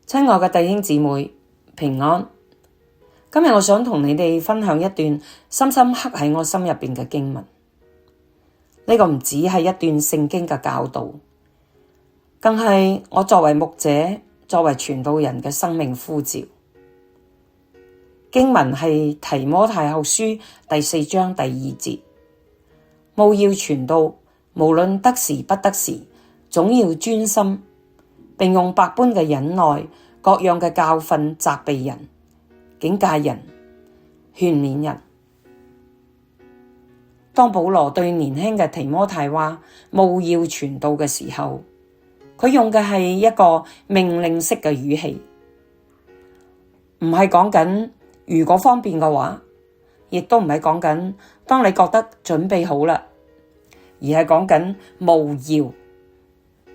親愛嘅弟兄姊妹，平安。今日我想同你哋分享一段深深刻喺我心入邊嘅經文。呢個唔只係一段聖經嘅教導，更係我作為牧者、作為傳道人嘅生命呼召。經文係提摩太後書第4章第2節，務要傳道，無論得時不得時，總要專心，並用百般嘅忍耐、各樣嘅教訓責備人、警戒人、勸勉人。當保羅對年輕嘅提摩太話務要傳道嘅時候，佢用嘅係一個命令式嘅語氣，唔係講緊如果方便嘅話，亦都唔係講緊當你覺得準備好啦，而係講緊務要，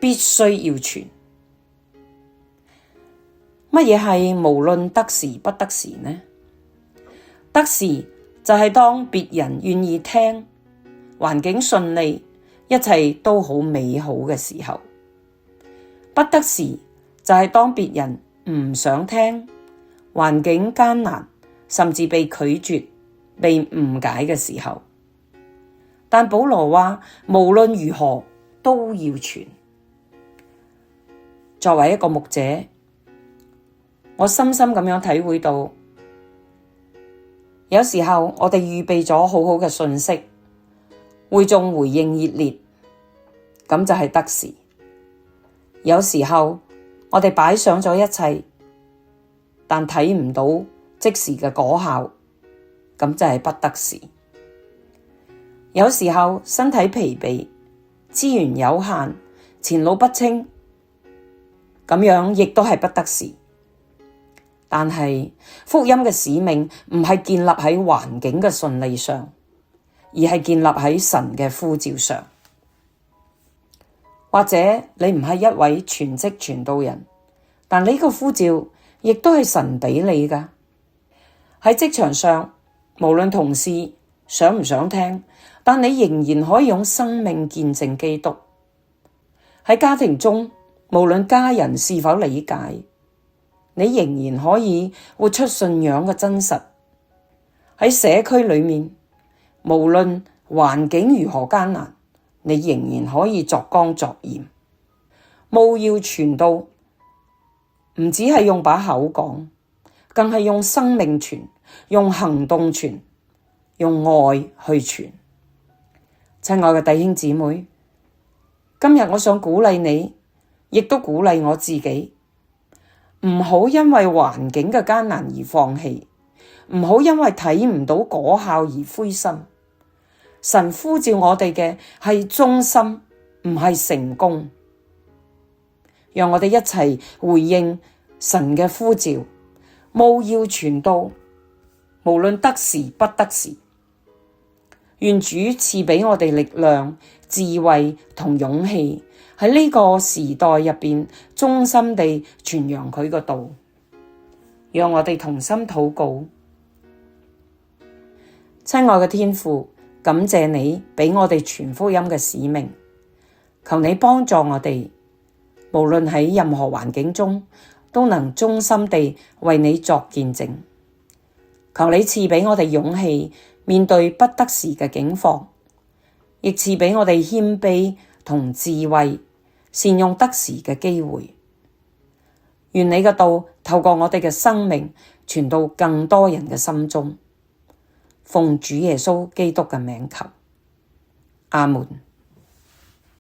必須要傳。乜嘢係無論得時不得時呢？得時就係當別人願意聽，環境順利，一切都好美好嘅時候。不得時就係當別人唔想聽，環境艱難，甚至被拒絕、被誤解嘅時候。但保羅話無論如何都要傳。作為一個牧者，我深深咁樣體會到，有時候我哋預備咗好好嘅信息，會眾回應熱烈，咁就係得時。有時候我哋擺上咗一切，但睇唔到即時嘅果效，咁就係不得時。有時候身體疲憊，資源有限，前路不清，咁樣亦都係不得時。但係福音嘅使命唔係建立喺環境嘅順利上，而係建立喺神嘅呼召上。或者你唔係一位全職傳道人，但呢個呼召亦都係神俾你㗎。喺職場上，無論同事想唔想聽，但你仍然可以用生命見證基督。喺家庭中，無論家人是否理解，你仍然可以活出信仰嘅真實。喺社區裏面，無論環境如何艱難，你仍然可以作光作鹽。務要傳道，唔只係用把口講，更係用生命傳，用行動傳，用愛去傳。親愛嘅弟兄姊妹，今日我想鼓勵你，亦都鼓勵我自己，唔好因為環境嘅艱難而放棄，唔好因為睇唔到果效而灰心。神呼召我哋嘅係忠心，唔係成功。讓我哋一齊回應神嘅呼召，務要傳道，無論得時不得時。願主賜俾我哋力量、智慧同勇氣，喺呢個時代入邊忠心地傳揚佢個道。讓我哋同心禱告。親愛嘅天父，感謝你俾我哋傳福音嘅使命，求你幫助我哋，無論喺任何環境中，都能忠心地為你作見證。求你賜俾我哋勇氣，面對不得時嘅境況，亦賜俾我哋謙卑同智慧，善用得時嘅機會。願你嘅道透過我哋嘅生命傳到更多人嘅心中。奉主耶穌基督嘅名求，阿門。